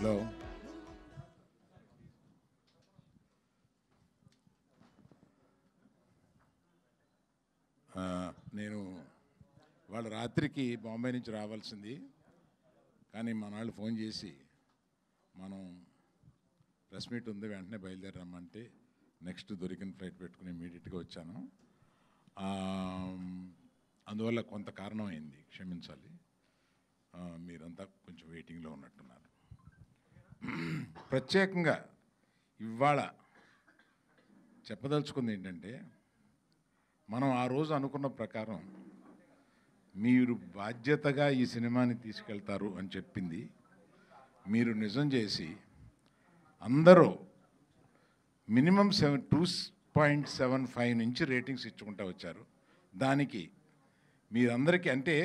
Hello, నేను వాళ్ళ రాత్రికి బాంబే నుంచి రావాల్సింది, కానీ మన వాళ్ళు ఫోన్ చేసి మనం ప్రెస్ మీట్ ఉంది వెంటనే బయలుదేరమ్మంటే నెక్స్ట్ దొరికిన ఫ్లైట్ పెట్టుకుని ఇమీడియట్గా వచ్చాను. అందువల్ల కొంత కారణం అయింది, క్షమించాలి. మీరంతా కొంచెం వెయిటింగ్లో ఉన్నట్టున్నారు. ప్రత్యేకంగా ఇవాళ చెప్పదలుచుకుంది ఏంటంటే, మనం ఆ రోజు అనుకున్న ప్రకారం మీరు బాధ్యతగా ఈ సినిమాని తీసుకెళ్తారు అని చెప్పింది మీరు నిజం చేసి అందరూ మినిమం 2.75 నుంచి రేటింగ్స్ ఇచ్చుకుంటూ వచ్చారు. దానికి మీరందరికీ, అంటే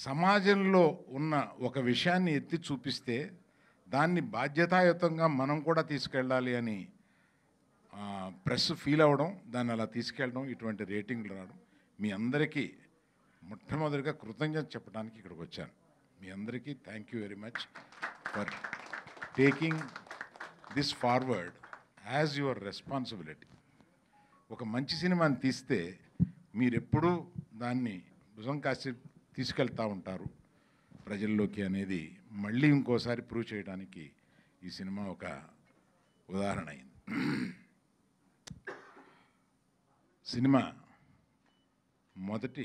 సమాజంలో ఉన్న ఒక విషయాన్ని ఎత్తి చూపిస్తే దాన్ని బాధ్యతాయుతంగా మనం కూడా తీసుకెళ్ళాలి అని ప్రెస్ ఫీల్ అవ్వడం, దాన్ని అలా తీసుకెళ్ళడం, ఇటువంటి రేటింగ్లు రావడం, మీ అందరికీ మొట్టమొదటిగా కృతజ్ఞత చెప్పడానికి ఇక్కడికి వచ్చాను. మీ అందరికీ thank you very much for taking this forward as your responsibility. ఒక మంచి సినిమాని తీస్తే మీరెప్పుడూ దాన్ని భుజం కాసి తీసుకెళ్తూ ఉంటారు ప్రజల్లోకి అనేది మళ్ళీ ఇంకోసారి ప్రూవ్ చేయడానికి ఈ సినిమా ఒక ఉదాహరణ అయింది. సినిమా మొదటి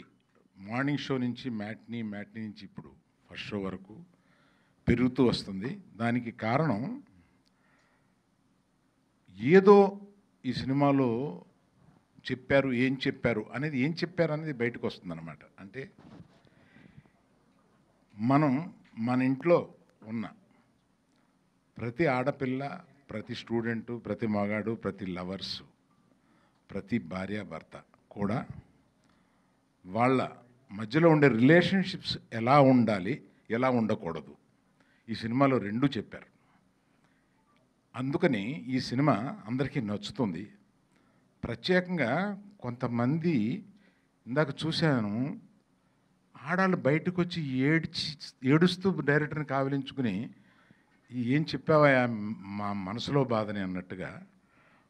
మార్నింగ్ షో నుంచి మ్యాట్నీ నుంచి ఇప్పుడు ఫస్ట్ షో వరకు పెరుగుతూ వస్తుంది. దానికి కారణం ఏదో ఈ సినిమాలో చెప్పారు, ఏం చెప్పారు అనేది బయటకు వస్తుందన్నమాట. అంటే మనం మన ఇంట్లో ఉన్న ప్రతి ఆడపిల్ల, ప్రతి స్టూడెంటు, ప్రతి మగాడు, ప్రతి లవర్సు, ప్రతి భార్యాభర్త కూడా వాళ్ళ మధ్యలో ఉండే రిలేషన్షిప్స్ ఎలా ఉండాలి, ఎలా ఉండకూడదు, ఈ సినిమాలో రెండూ చెప్పారు. అందుకని ఈ సినిమా అందరికీ నచ్చుతుంది. ప్రత్యేకంగా కొంతమంది ఇందాక చూశాను, ఆడాళ్ళు బయటకు వచ్చి ఏడుస్తూ డైరెక్టర్ని కావిలించుకుని ఏం చెప్పావా మా మనసులో బాధని అన్నట్టుగా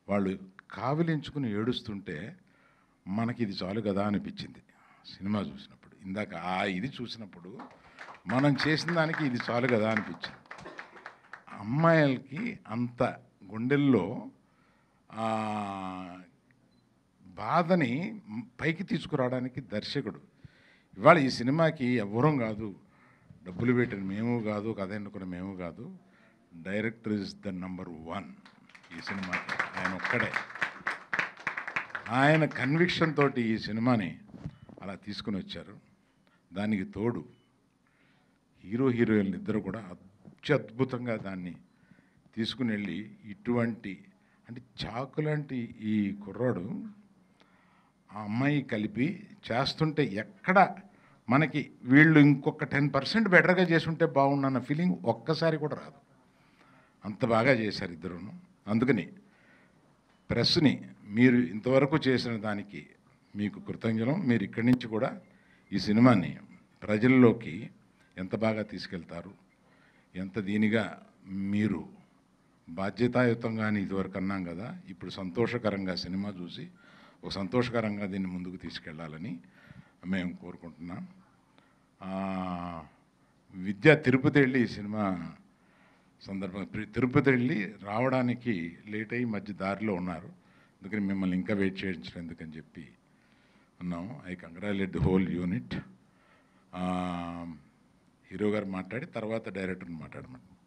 వాళ్ళు కావిలించుకుని ఏడుస్తుంటే మనకి ఇది చాలు కదా అనిపించింది సినిమా చూసినప్పుడు. ఇందాక ఇది చూసినప్పుడు మనం చేసిన దానికి ఇది చాలు కదా అనిపించింది. అమ్మాయిలకి అంత గుండెల్లో బాధని పైకి తీసుకురావడానికి దర్శకుడు, ఇవాళ ఈ సినిమాకి ఎవ్వరం కాదు, డబ్బులు పెట్టిన మేము కాదు, కథ ఎన్నుకున్న మేము కాదు, డైరెక్టర్ ఇస్ ద నంబర్ 1 ఈ సినిమాకి. ఆయన ఒక్కడే, ఆయన కన్విక్షన్ తోటి ఈ సినిమాని అలా తీసుకుని వచ్చారు. దానికి తోడు హీరోయిన్లు ఇద్దరు కూడా అత్యద్భుతంగా దాన్ని తీసుకుని వెళ్ళి, ఇటువంటి అంటే చాకు లాంటి ఈ కుర్రాడు ఆ అమ్మాయి కలిపి చేస్తుంటే ఎక్కడ మనకి వీళ్ళు ఇంకొక 10% బెటర్గా చేసుంటే బాగుండన్న ఫీలింగ్ ఒక్కసారి కూడా రాదు. అంత బాగా చేశారు ఇద్దరును. అందుకని ప్రెస్ని మీరు ఇంతవరకు చేసిన దానికి మీకు కృతజ్ఞతలు. మీరు ఇక్కడి నుంచి కూడా ఈ సినిమాని ప్రజల్లోకి ఎంత బాగా తీసుకెళ్తారు, ఎంత దీనిగా మీరు బాధ్యతాయుతంగాని ఇదివరకు అన్నాం కదా, ఇప్పుడు సంతోషకరంగా సినిమా చూసి ఒక సంతోషకరంగా దీన్ని ముందుకు తీసుకెళ్ళాలని మేము కోరుకుంటున్నాం. విద్య తిరుపతి వెళ్ళి ఈ సినిమా సందర్భంగా తిరుపతి వెళ్ళి రావడానికి లేట్ అయ్యి మధ్య దారిలో ఉన్నారు. అందుకని మిమ్మల్ని ఇంకా వెయిట్ చేయించడం ఎందుకని చెప్పి ఉన్నాము. I congratulate the whole unit. Hero గారు మాట్లాడి తర్వాత డైరెక్టర్ని మాట్లాడమంటారు.